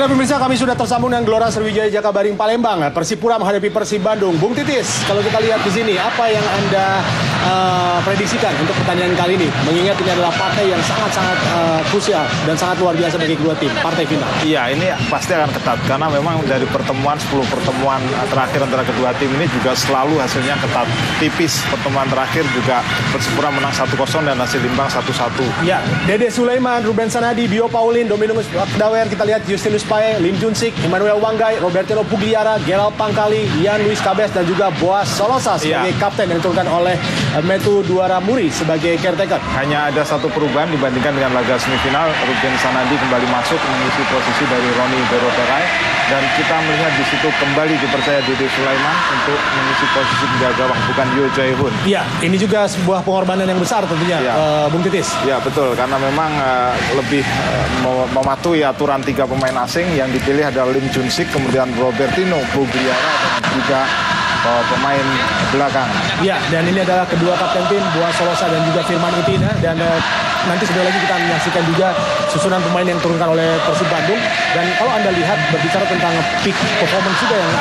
Baiklah pemirsa, kami sudah tersambung dengan Gelora Sriwijaya Jakabaring Palembang. Persipura menghadapi Persib Bandung. Bung Titis, kalau kita lihat di sini, apa yang Anda prediksikan untuk pertandingan kali ini? Mengingat ini adalah partai yang sangat-sangat krusial dan sangat luar biasa bagi kedua tim, partai final. Iya, ini pasti akan ketat karena memang dari pertemuan 10 pertemuan terakhir antara kedua tim ini juga selalu hasilnya ketat. Tipis pertemuan terakhir juga Persipura menang 1-0 dan hasil imbang 1-1. Ya, Dede Sulaiman, Ruben Sanadi, Bio Paulin, Dominus Dawer, kita lihat Justinus Pae, Lim Junsik, Emmanuel Wanggai, Robertino Pugliara, Gerald Pangkali, Ian Luis Cabes, dan juga Boas Solosa sebagai kapten yang diturunkan oleh Metu Duaramuri sebagai caretaker. Hanya ada satu perubahan dibandingkan dengan laga semifinal. Ruben Sanadi kembali masuk mengisi posisi dari Roni Beroterai, dan kita melihat di situ kembali dipercaya Dede Sulaiman untuk mengisi posisi penjaga gawang, bukan Yo Jae-hoon. Iya, ini juga sebuah pengorbanan yang besar tentunya, Bung Titis. Ya betul, karena memang lebih mematuhi aturan 3 pemain asing. Yang dipilih adalah Lim Junsik, kemudian Robertino Pugliara, dan juga pemain belakang. Ya, dan ini adalah kedua kapten tim, Boas Solosa dan juga Firman Utina. Dan nanti sebentar lagi kita menyaksikan juga susunan pemain yang diturunkan oleh Persib Bandung. Dan kalau Anda lihat, berbicara tentang peak performance juga yang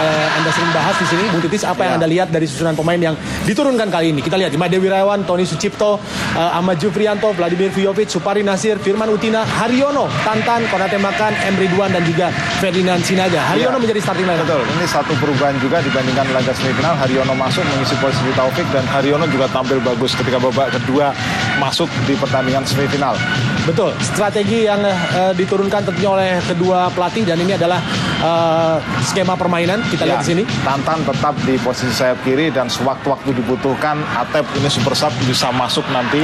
Anda sering bahas di sini, Bung Titis, apa yang Anda lihat dari susunan pemain yang diturunkan kali ini? Kita lihat Made Wirawan, Tony Sucipto, Ahmad Jufrianto, Vladimir Vujovic, Supari Nasir, Firman Utina, Haryono, Tantan, Konate Makan, Emre Ridwan, dan juga Ferdinand Sinaga. Haryono menjadi starting line. Betul, ini satu perubahan juga dibandingkan laga semifinal. Haryono masuk mengisi posisi Taufik, dan Haryono juga tampil bagus ketika babak kedua masuk di pertandingan semifinal. Betul, strategi yang diturunkan tentunya oleh kedua pelatih, dan ini adalah skema permainan. Kita lihat di sini. Tantan tetap di posisi sayap kiri, dan sewaktu-waktu dibutuhkan Atep ini super sub bisa masuk nanti,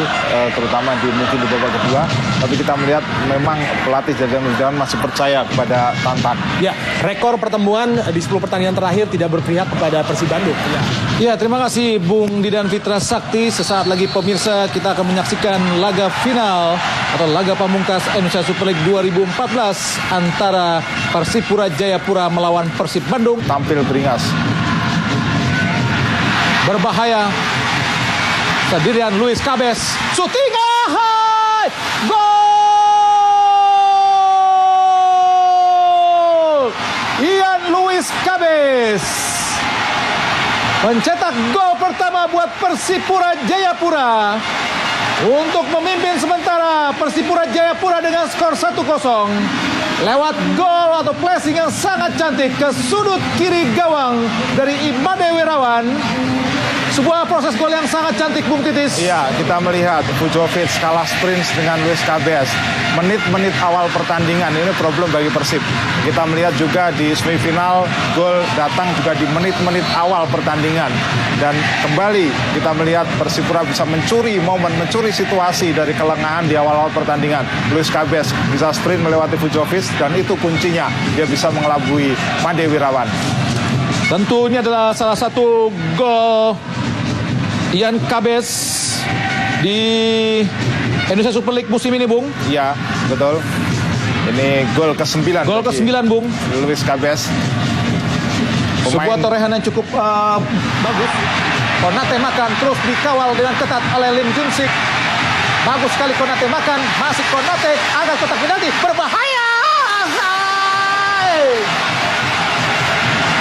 terutama mungkin di babak kedua. Tapi kita melihat memang pelatih Jajan Nurjaman masih percaya kepada Tantan. Ya, rekor pertemuan di 10 pertandingan terakhir tidak berpihak kepada Persib Bandung. Ya, terima kasih Bung Didan Fitra Sakti. Sesaat lagi pemirsa kita akan menyaksikan laga final atau laga pamungkas Indonesia Super League 2014 antara Persipura Jayapura melawan Persib Bandung. Tampil beringas. Berbahaya. Sendirian Luis Cabes. Shooting. Gol! Ian Luis Cabes mencetak gol pertama buat Persipura Jayapura untuk memimpin sementara Persipura Jayapura dengan skor 1-0 lewat gol atau placing yang sangat cantik ke sudut kiri gawang dari Imade Wirawan. Sebuah proses gol yang sangat cantik, Bung Titis. Iya, kita melihat Vujovic kalah sprint dengan Luis Cabes. Menit-menit awal pertandingan ini problem bagi Persib. Kita melihat juga di semifinal gol datang juga di menit-menit awal pertandingan. Dan kembali kita melihat Persipura bisa mencuri momen, mencuri situasi dari kelengahan di awal-awal pertandingan. Luis Cabes bisa sprint melewati Vujovic, dan itu kuncinya. Dia bisa mengelabui Made Wirawan. Tentu ini adalah salah satu gol Ian Cabes di Indonesia Super League musim ini, Bung. Iya, betul. Ini gol ke-9. Gol ke-9, Bung. Luis Cabes. Sebuah torehan yang cukup bagus. Konate Makan terus dikawal dengan ketat oleh Lim Junsik. Bagus sekali Konate Makan. Masih Konate agar kotak penalti. Berbahaya.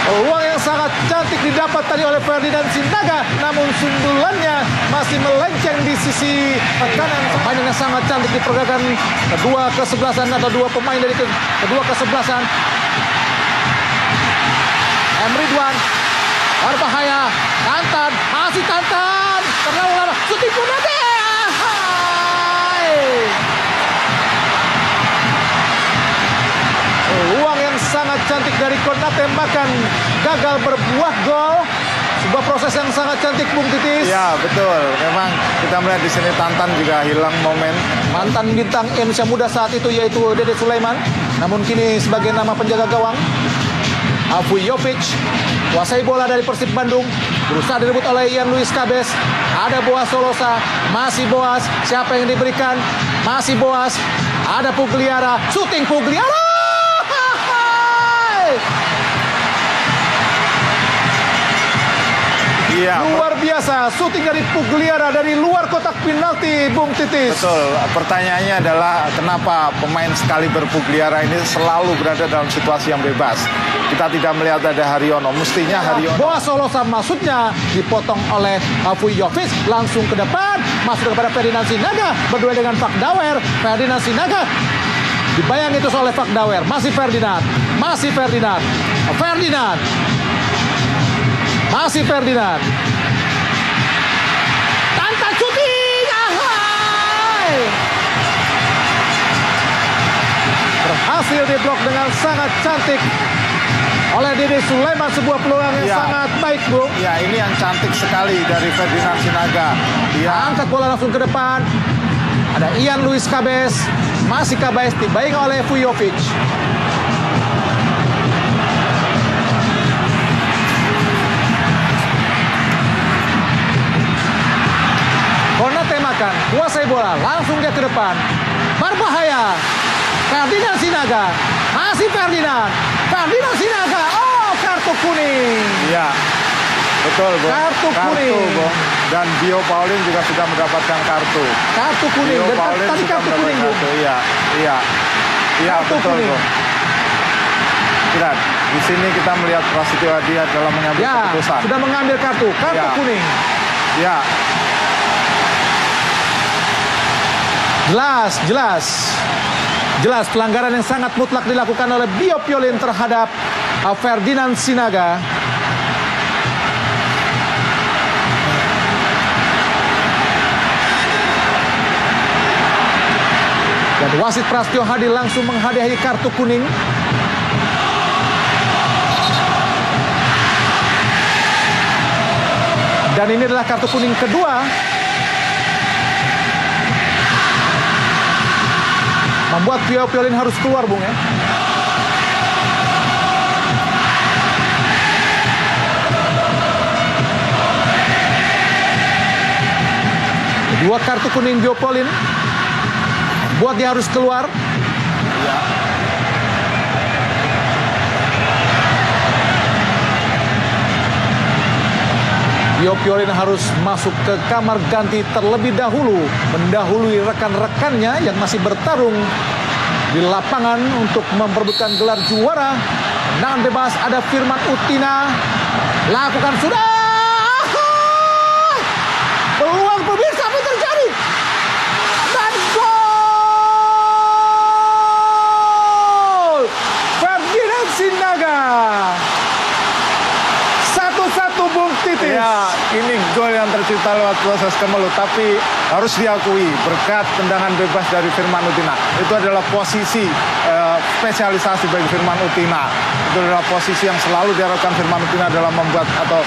Peluang yang sangat cantik didapat tadi oleh Ferdinand Sinaga, namun sundulannya masih melenceng di sisi kanan. Permainan yang sangat cantik diperagakan kedua kesebelasan atau dua pemain dari kedua kesebelasan. Emre Ridwan berbahaya, Tantan, masih Tantan, terlalu lama, shooting Konate. Peluang yang sangat cantik dari Konate Makan gagal berbuah gol. Sebuah proses yang sangat cantik, Bung Titis. Ya, betul. Memang kita melihat di sini Tantan juga hilang momen. Mantan bintang Indonesia muda saat itu yaitu Dede Sulaiman, namun kini sebagai nama penjaga gawang. Vujovic kuasai bola dari Persib Bandung, berusaha direbut oleh Ian Luis Cabes. Ada Boas Solosa, masih Boas. Siapa yang diberikan? Masih Boas. Ada Pugliara, shooting Pugliara. Iya. Luar biasa, syuting dari Pugliara dari luar kotak penalti, Bung Titis. Betul, pertanyaannya adalah kenapa pemain sekali Pugliara ini selalu berada dalam situasi yang bebas. Kita tidak melihat ada Haryono, mestinya Haryono. Boa Solosa maksudnya dipotong oleh Vujovic, langsung ke depan, masuk kepada Ferdinand Sinaga, berduel dengan Fakdauer. Ferdinand Sinaga dibayang itu oleh Fakdauer, masih Ferdinand, masih Ferdinand, Ferdinand, masih Ferdinand. Tantan shooting, ahai! Berhasil diblok dengan sangat cantik oleh Dede Sulaiman, sebuah peluang yang Ya. sangat baik, Bung. Ya, ini yang cantik sekali dari Ferdinand Sinaga. Dia Angkat bola langsung ke depan. Ada Ian Luis Cabes, masih Cabes dibayang oleh Vujovic. Konate makan, kuasai bola, langsung dia ke depan. Berbahaya. Ferdinand Sinaga, masih Ferdinand. Ferdinand Sinaga, oh kartu kuning. Iya, betul, Bung. Kartu kuning. Bung. Dan Bio Paulin juga sudah mendapatkan kartu. Kartu kuning, Bio dan Paulin tadi sudah kartu mendapatkan kuning, Bung. kartu. Iya, iya. Iya, Kartu betul, kuning. Bung. Lihat, di sini kita melihat Prasetyo Hadi dalam mengambil Ya, keputusan. sudah mengambil kartu Ya. kuning. Ya, Jelas pelanggaran yang sangat mutlak dilakukan oleh Bio Piolin terhadap Ferdinand Sinaga. Dan wasit Prasetyo Hadi langsung menghadiahi kartu kuning. Dan ini adalah kartu kuning kedua. Membuat Bio Piolin harus keluar, Bung, ya. Dua kartu kuning Bio Piolin buat dia harus keluar. iya. Bio Piolin harus masuk ke kamar ganti terlebih dahulu, mendahului rekan-rekannya yang masih bertarung di lapangan untuk memperebutkan gelar juara. Tendangan bebas, ada Firman Utina, lakukan sudah. Peluang pemirsa, apa yang terjadi? Dan gol! Ferdinand Sinaga. 1-1, Bung Titis. Ya, ini gol yang tercipta lewat proses kemelut, tapi harus diakui berkat tendangan bebas dari Firman Utina. Itu adalah posisi spesialisasi bagi Firman Utina. Itu adalah posisi yang selalu diharapkan Firman Utina dalam membuat atau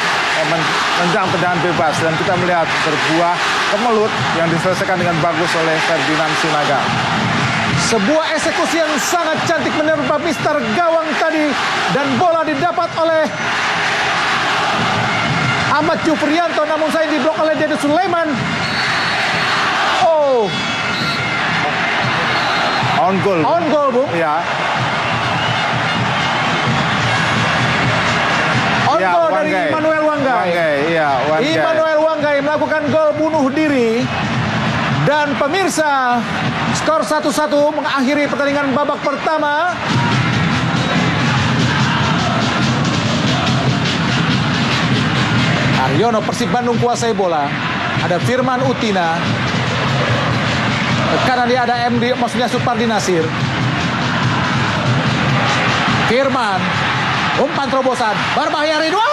menendang tendangan bebas. Dan kita melihat berbuah kemelut yang diselesaikan dengan bagus oleh Ferdinand Sinaga. Sebuah eksekusi yang sangat cantik menerpa Mister Gawang tadi. Dan bola didapat oleh Ahmad Jufrianto, namun saya diblok oleh Dede Sulaiman. Oh, On goal. on goal, Bung. Ya. On Ya, goal dari Wanggai. Immanuel Wanggai. Wanggai, iya, Wanggai. Immanuel Wanggai melakukan gol bunuh diri. Dan pemirsa, skor 1-1 mengakhiri pertandingan babak pertama. Haryono, Persib Bandung kuasai bola. Ada Firman Utina. Kanan dia ada MD, maksudnya Supardi Nasir. Firman, umpan terobosan, berbahaya Ridwan.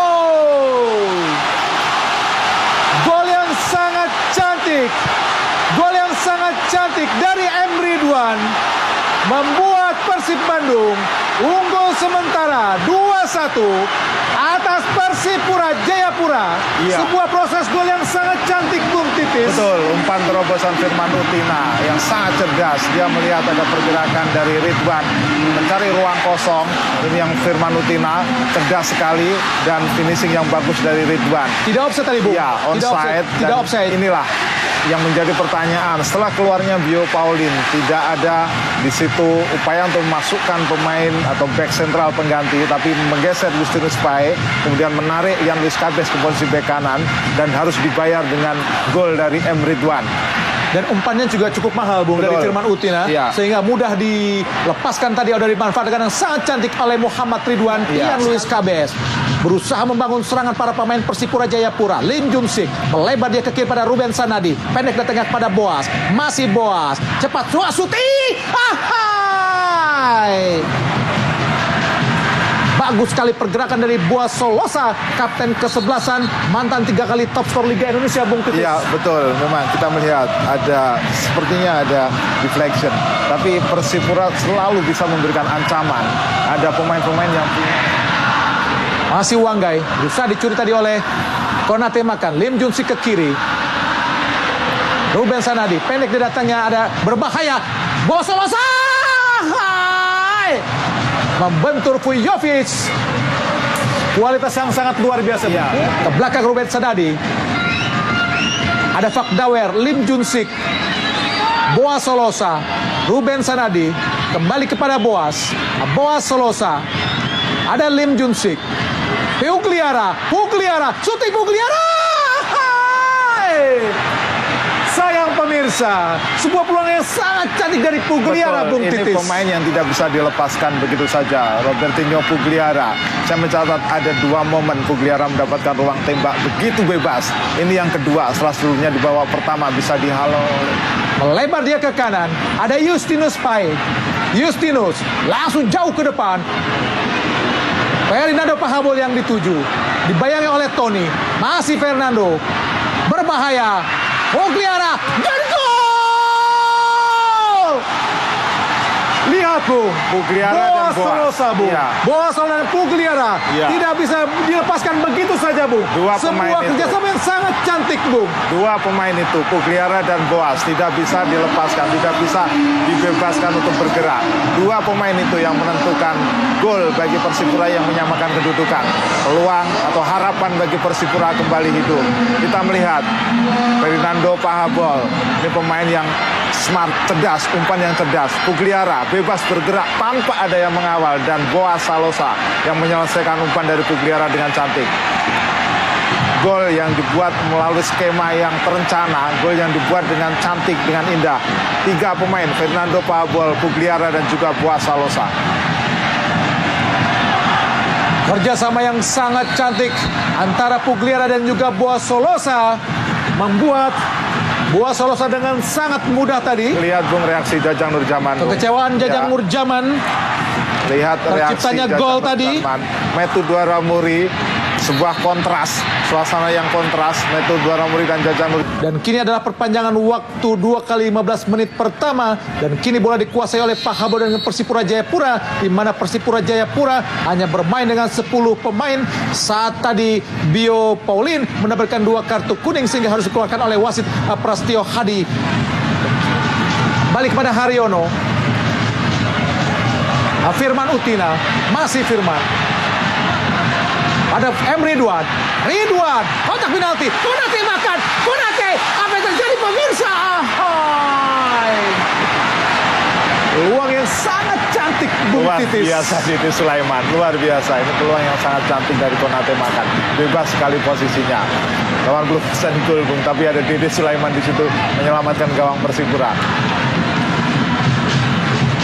Gol! Gol yang sangat cantik. Gol yang sangat cantik dari M. Ridwan. Membuat Persib Bandung unggul sementara 2-1 atas atas Persipura Jayapura. Iya. Sebuah proses gol yang sangat cantik, Bung Titis. Betul, umpan terobosan Firman Utina yang sangat cerdas. Dia melihat ada pergerakan dari Ridwan, mencari ruang kosong. Ini yang Firman Utina, cerdas sekali, dan finishing yang bagus dari Ridwan. Tidak offside tadi, Bung. Ya, onside. Tidak Dan offside. inilah yang menjadi pertanyaan. Setelah keluarnya Bio Paulin, tidak ada di situ upaya untuk memasukkan pemain atau back sentral pengganti, tapi menggeser Justinus Pae, kemudian menarik Yan Luis Cabes ke posisi bek kanan, dan harus dibayar dengan gol dari M. Ridwan. Dan umpannya juga cukup mahal, Bung, dari Betul. Firman Utina. Iya. Sehingga mudah dilepaskan tadi atau dimanfaatkan yang sangat cantik oleh Muhammad Ridwan. Iya. Yan Luis Cabes berusaha membangun serangan para pemain Persipura Jayapura. Lim Jun Sik melebar dia ke kiri pada Ruben Sanadi. Pendek datangnya kepada Boas. Masih Boas. Cepat Suasuti. Ahai. Bagus sekali pergerakan dari Boas Solosa, kapten ke-11, mantan 3 kali top skor Liga Indonesia, Bung Titis. Iya, betul. Memang kita melihat sepertinya ada deflection. Tapi Persipura selalu bisa memberikan ancaman. Ada pemain-pemain yang punya. Masih Wanggai, berusaha dicuri tadi oleh Konate Makan. Lim Jun Sik ke kiri. Ruben Sanadi, pendek di datangnya, ada berbahaya. Boas Solosa! Hai! Membentur Vujovic. Kualitas yang sangat luar biasa. Iya. Ke belakang Ruben Sanadi. Ada Fakdawer, Lim Jun Sik, Boas Solosa, Ruben Sanadi. Kembali kepada Boas. Boas Solosa. Ada Lim Jun Sik. Pugliara, shooting Pugliara. Hai! Sayang pemirsa, sebuah peluang yang sangat cantik dari Pugliara, Betul, Bung ini Titis. pemain yang tidak bisa dilepaskan begitu saja. Robertinho Pugliara. Saya mencatat ada 2 momen Pugliara mendapatkan ruang tembak begitu bebas. Ini yang kedua, setelah sebelumnya di babak pertama bisa dihalau. Melebar dia ke kanan. Ada Justinus Pae. Justinus langsung jauh ke depan. Fernando Pahabol yang dituju. Dibayangi oleh Tony. Masih Fernando. Berbahaya. Pugliara. Dan gol! Lihat, Bung. Pugliara dan Boas Boas. Solosa, Bung. Iya. Boas Solosa dan Pugliara. Iya. Tidak bisa dilepaskan begitu saja, Bung. Dua pemain Sebuah itu. kerjasama yang sangat cantik, Bung. 2 pemain itu, Pugliara dan Boas, tidak bisa dilepaskan, tidak bisa dibebaskan untuk bergerak. 2 pemain itu yang menentukan gol bagi Persipura yang menyamakan kedudukan. Peluang atau harapan bagi Persipura kembali hidup. Kita melihat Fernando Pahabol, ini pemain yang smart, cerdas, umpan yang cerdas. Pugliara bebas bergerak tanpa ada yang mengawal, dan Boas Solosa yang menyelesaikan umpan dari Pugliara dengan cantik. Gol yang dibuat melalui skema yang terencana, gol yang dibuat dengan cantik, dengan indah. 3 pemain, Fernando Pahabol, Pugliara, dan juga Boas Solosa. Kerjasama yang sangat cantik antara Pugliara dan juga Boas Solosa membuat Boas Solosa dengan sangat mudah tadi. Lihat, Bung, reaksi Jajang Nurjaman, Bung. Kekecewaan Jajang Ya. Nurjaman. Lihat reaksi Terciptanya Jajang gol tadi. Nurjaman. Metu Dwaramuri, sebuah kontras, suasana yang kontras. Metu Dwaramuri dan Jajang Nurjaman. Dan kini adalah perpanjangan waktu 2 kali 15 menit pertama. Dan kini bola dikuasai oleh Pahabol dengan Persipura Jayapura, di mana Persipura Jayapura hanya bermain dengan 10 pemain. Saat tadi Bio Paulin mendapatkan 2 kartu kuning sehingga harus dikeluarkan oleh wasit Prastio Hadi. Balik kepada Haryono. Firman Utina, masih Firman. Ada M. Ridwan, kotak penalti, Konate Makan, Konate, apa yang terjadi pemirsa? Ahai! Peluang yang sangat cantik, Bung Luar Titis. biasa Dede Sulaiman, luar biasa. Ini peluang yang sangat cantik dari Konate Makan. Bebas sekali posisinya. 80% gol, Bung, tapi ada Dede Sulaiman di situ menyelamatkan gawang Persipura.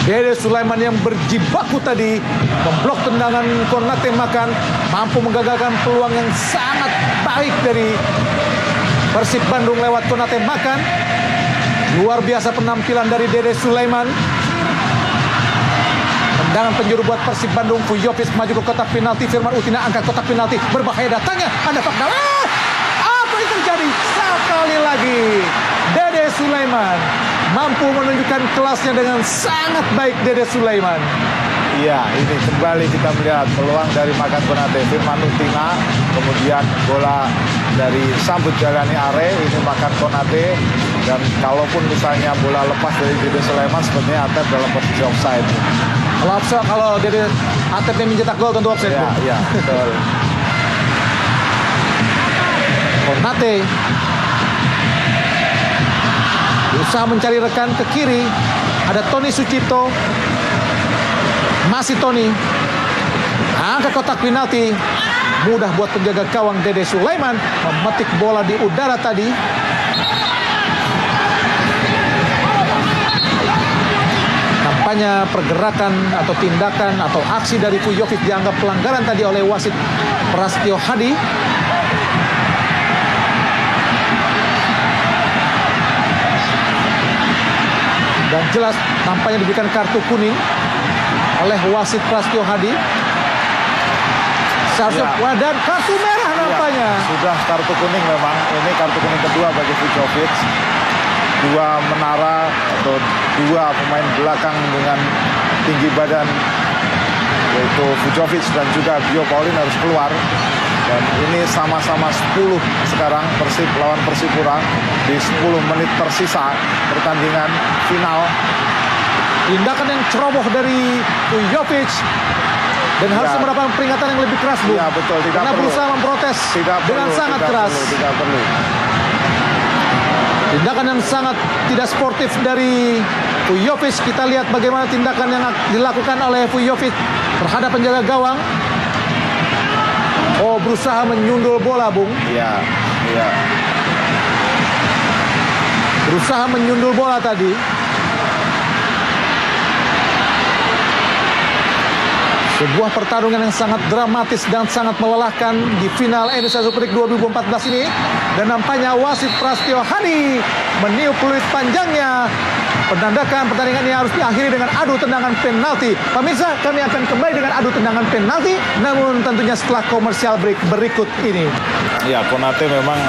Dede Sulaiman yang berjibaku tadi memblok tendangan Konate Makan, mampu menggagalkan peluang yang sangat baik dari Persib Bandung lewat Konate Makan. Luar biasa penampilan dari Dede Sulaiman. Tendangan penjuru buat Persib Bandung. Vujovic maju ke kotak penalti. Firman Utina angkat kotak penalti. Berbahaya datangnya. Ada Fakdawer. Apa yang terjadi? Sekali lagi Dede Sulaiman mampu menunjukkan kelasnya dengan sangat baik. Dede Sulaiman Iya, ini kembali kita melihat peluang dari Makan Konate, Firman Utina, kemudian bola dari Sambut Jalani Are, ini Makan Konate, dan kalaupun misalnya bola lepas dari Dede Sulaiman, sepertinya Atep dalam posisi offside. Kalau Dede Atep ini mencetak gol tentu offside. Iya, iya, betul. Konate berusaha mencari rekan ke kiri. Ada Tony Sucipto. Masih Tony. Angka kotak penalti. Mudah buat penjaga gawang Dede Sulaiman memetik bola di udara tadi. Nampaknya pergerakan atau tindakan atau aksi dari Vujovic dianggap pelanggaran tadi oleh wasit Prastio Hadi. Dan jelas nampaknya diberikan kartu kuning oleh wasit Prastio Hadi. Seharusnya dan kartu merah nampaknya. Sudah kartu kuning memang. Ini kartu kuning kedua bagi Vujovic. Dua menara atau dua pemain belakang dengan tinggi badan, yaitu Vujovic dan juga Bio Paulin harus keluar. Dan ini sama-sama 10 sekarang Persib lawan Persipura di 10 menit tersisa pertandingan final. Tindakan yang ceroboh dari Vujovic dan harus mendapatkan peringatan yang lebih keras, Bu. Iya, betul, tidak Karena perlu. berusaha memprotes dengan sangat keras. Tidak perlu. Tindakan yang sangat tidak sportif dari Vujovic. Kita lihat bagaimana tindakan yang dilakukan oleh Vujovic terhadap penjaga gawang. Oh, berusaha menyundul bola, Bung. Iya, iya. Berusaha menyundul bola tadi. Sebuah pertarungan yang sangat dramatis dan sangat melelahkan di final Indonesia Super League 2014 ini. Dan nampaknya wasit Prastio Hadi meniup peluit panjangnya. Penandakan pertandingan ini harus diakhiri dengan adu tendangan penalti. Pemirsa, kami akan kembali dengan adu tendangan penalti, namun tentunya setelah komersial break berikut ini. Ya, Konate memang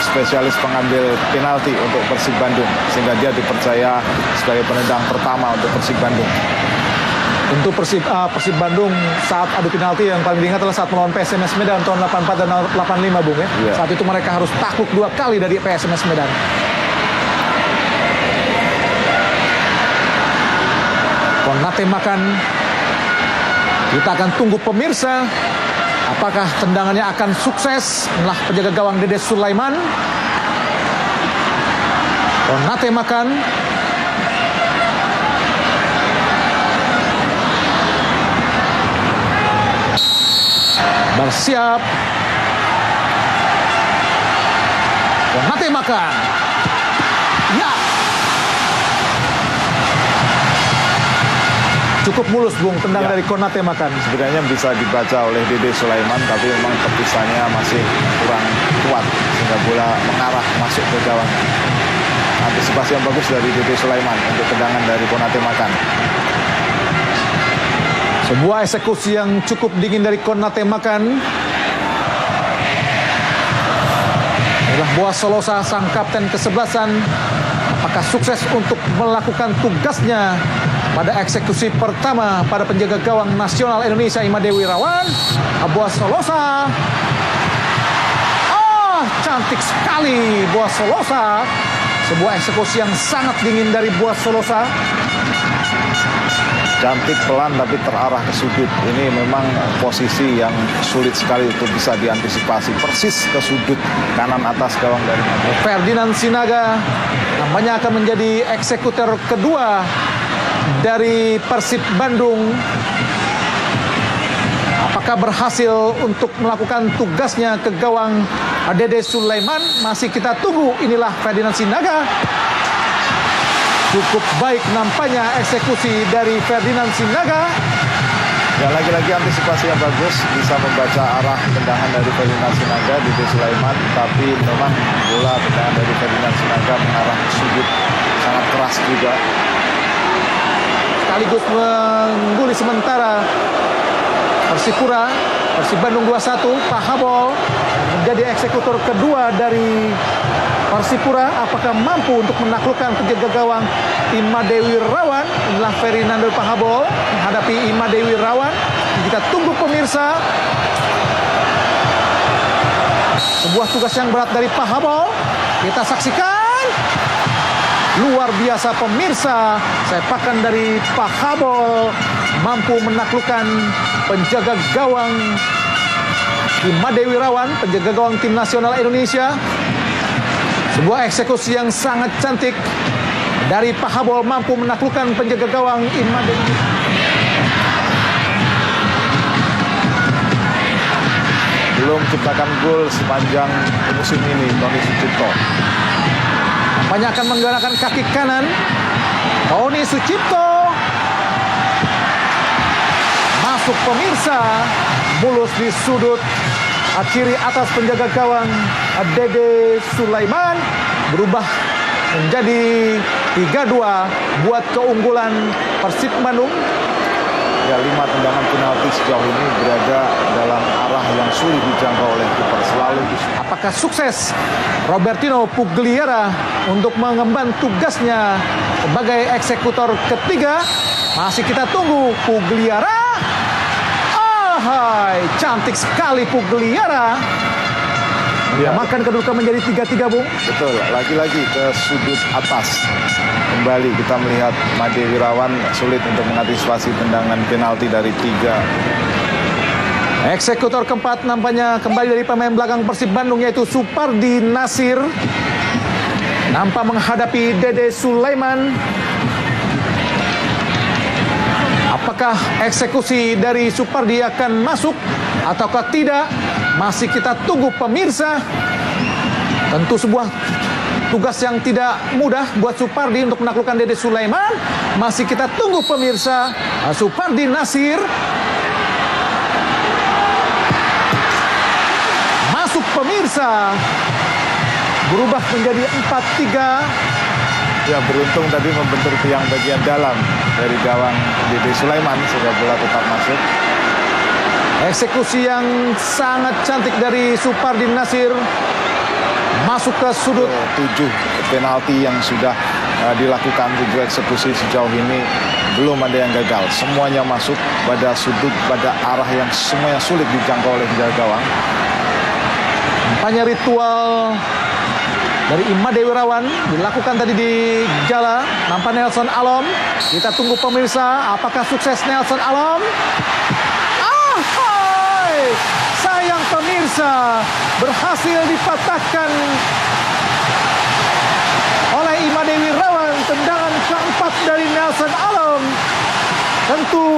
spesialis pengambil penalti untuk Persib Bandung, sehingga dia dipercaya sebagai penendang pertama untuk Persib Bandung. Untuk Persib Bandung saat adu penalti yang paling diingat adalah saat melawan PSMS Medan tahun 84 dan 85, Bung ya. Yeah. Saat itu mereka harus takluk 2 kali dari PSMS Medan. Konate makan. Kita akan tunggu pemirsa. Apakah tendangannya akan sukses setelah penjaga gawang Dede Sulaiman. Konate makan. Bersiap. Konate makan. Ya. Cukup mulus, Bung, tendang dari Konate makan. Sebenarnya bisa dibaca oleh Dede Sulaiman, tapi memang tepisannya masih kurang kuat sehingga bola mengarah masuk ke gawang. Antisipasi yang bagus dari Dede Sulaiman untuk tendangan dari Konate makan. Sebuah eksekusi yang cukup dingin dari Konate makan. Adalah Boas Solosa, sang kapten kesebelasan. Apakah sukses untuk melakukan tugasnya pada eksekusi pertama pada penjaga gawang nasional Indonesia Imade Wirawan? Boas Solosa. Cantik sekali Boas Solosa. Sebuah eksekusi yang sangat dingin dari Boas Solosa. Cantik, pelan, tapi terarah ke sudut. Ini memang posisi yang sulit sekali untuk bisa diantisipasi. Persis ke sudut kanan atas gawang dari Madrid. Ferdinand Sinaga namanya akan menjadi eksekutor kedua dari Persib Bandung. Apakah berhasil untuk melakukan tugasnya ke gawang Dede Sulaiman? Masih kita tunggu. Inilah Ferdinand Sinaga. Cukup baik nampaknya eksekusi dari Ferdinand Sinaga. Ya, lagi-lagi antisipasi yang bagus, bisa membaca arah tendangan dari Ferdinand Sinaga di Dede Sulaiman, tapi memang bola tendangan dari Ferdinand Sinaga mengarah ke sudut, sangat keras juga. Sekaligus mengguli sementara Persipura Persib Bandung 2-1. Pahabol menjadi eksekutor kedua dari Persipura. Apakah mampu untuk menaklukkan penjaga gawang Imadewi Rawan? Inilah Ferdinando Pahabol menghadapi Imadewi Rawan. Kita tunggu pemirsa. Sebuah tugas yang berat dari Pahabol. Kita saksikan. Luar biasa pemirsa. Sepakan dari Pahabol mampu menaklukkan penjaga gawang Imadewi Rawan, penjaga gawang tim nasional Indonesia. Sebuah eksekusi yang sangat cantik dari Pahabol mampu menaklukkan penjaga gawang Imadewi. Belum ciptakan gol sepanjang musim ini Tony Sucipto. Nampaknya akan menggunakan kaki kanan. Tony Sucipto masuk pemirsa, mulus di sudut kiri atas penjaga gawang Dede Sulaiman, berubah menjadi 3-2 buat keunggulan Persib Bandung. Ya, 5 tendangan penalti sejauh ini berada dalam arah yang sulit dijangkau oleh kiper. Selalu Apakah sukses Robertino Pugliara untuk mengemban tugasnya sebagai eksekutor ketiga? Masih kita tunggu Pugliara. Hai, cantik sekali Pugliara. Ya. Makan kedudukan menjadi 3-3, Bung. betul, lagi-lagi ke sudut atas. Kembali kita melihat Made Wirawan sulit untuk mengantisipasi tendangan penalti dari 3. Eksekutor keempat nampaknya kembali dari pemain belakang Persib Bandung, yaitu Supardi Nasir. Nampak menghadapi Dede Sulaiman. Apakah eksekusi dari Supardi akan masuk ataukah tidak? Masih kita tunggu pemirsa. Tentu sebuah tugas yang tidak mudah buat Supardi untuk menaklukkan Dede Sulaiman. Masih kita tunggu pemirsa. Supardi Nasir masuk pemirsa. Berubah menjadi 4-3. Ya, beruntung tadi membentur tiang bagian dalam dari gawang Dede Sulaiman sehingga bola tetap masuk. Eksekusi yang sangat cantik dari Supardi Nasir. Masuk ke sudut. 7 penalti yang sudah dilakukan, 7 eksekusi sejauh ini belum ada yang gagal. Semuanya masuk pada sudut, pada arah yang semuanya sulit dijangkau oleh penjaga gawang. Nampaknya ritual dari Imadewi Rawan dilakukan tadi di Jala. Nampak Nelson Alom. Kita tunggu pemirsa, apakah sukses Nelson Alom? Sayang pemirsa, berhasil dipatahkan oleh Imadewi Rawan. Tendangan keempat dari Nelson Alom. Tentu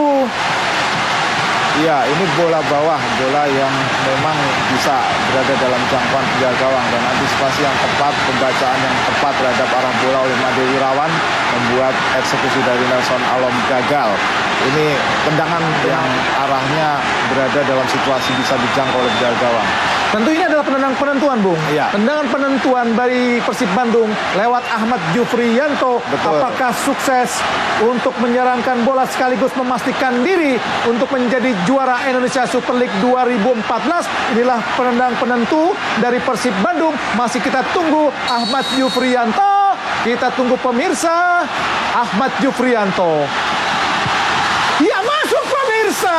Iya, ini bola bawah, bola yang memang bisa berada dalam jangkauan penjaga gawang, dan antisipasi yang tepat, pembacaan yang tepat terhadap arah bola oleh Made Wirawan membuat eksekusi dari Nelson Alom gagal. Ini tendangan yang arahnya berada dalam situasi bisa dijangkau oleh penjaga gawang. tentu ini adalah tendangan penentuan, Bung. Iya. Tendangan penentuan dari Persib Bandung lewat Ahmad Jufriyanto. Betul. Apakah sukses untuk menyerangkan bola sekaligus memastikan diri untuk menjadi juara Indonesia Super League 2014? Inilah penendang penentu dari Persib Bandung. Masih kita tunggu Ahmad Jufriyanto. Kita tunggu pemirsa. Ahmad Jufriyanto. Ya, masuk pemirsa.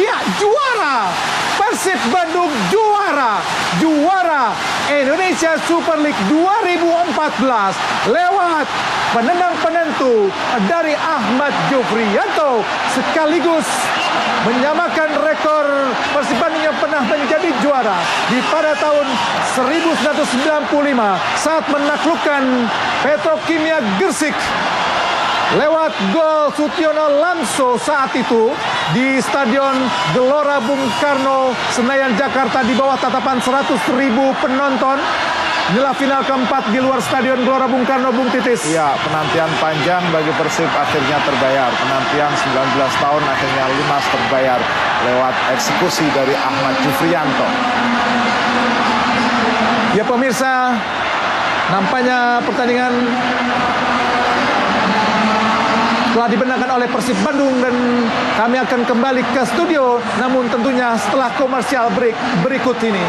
Ya, juara. Persib Bandung juara. Juara Indonesia Super League 2014 lewat penendang penentu dari Ahmad Jufriyanto, sekaligus menyamakan rekor Persib Bandung yang pernah menjadi juara di pada tahun 1995 saat menaklukkan Petrokimia Gersik lewat gol Sutiono Lamso saat itu di Stadion Gelora Bung Karno, Senayan, Jakarta, di bawah tatapan 100.000 penonton. Inilah final keempat di luar Stadion Gelora Bung Karno, Bung Titis. Ya, penantian panjang bagi Persib akhirnya terbayar. Penantian 19 tahun akhirnya lunas terbayar lewat eksekusi dari Ahmad Jufriyanto. Ya pemirsa, nampaknya pertandingan telah dibenarkan oleh Persib Bandung, dan kami akan kembali ke studio, namun tentunya setelah komersial break berikut ini.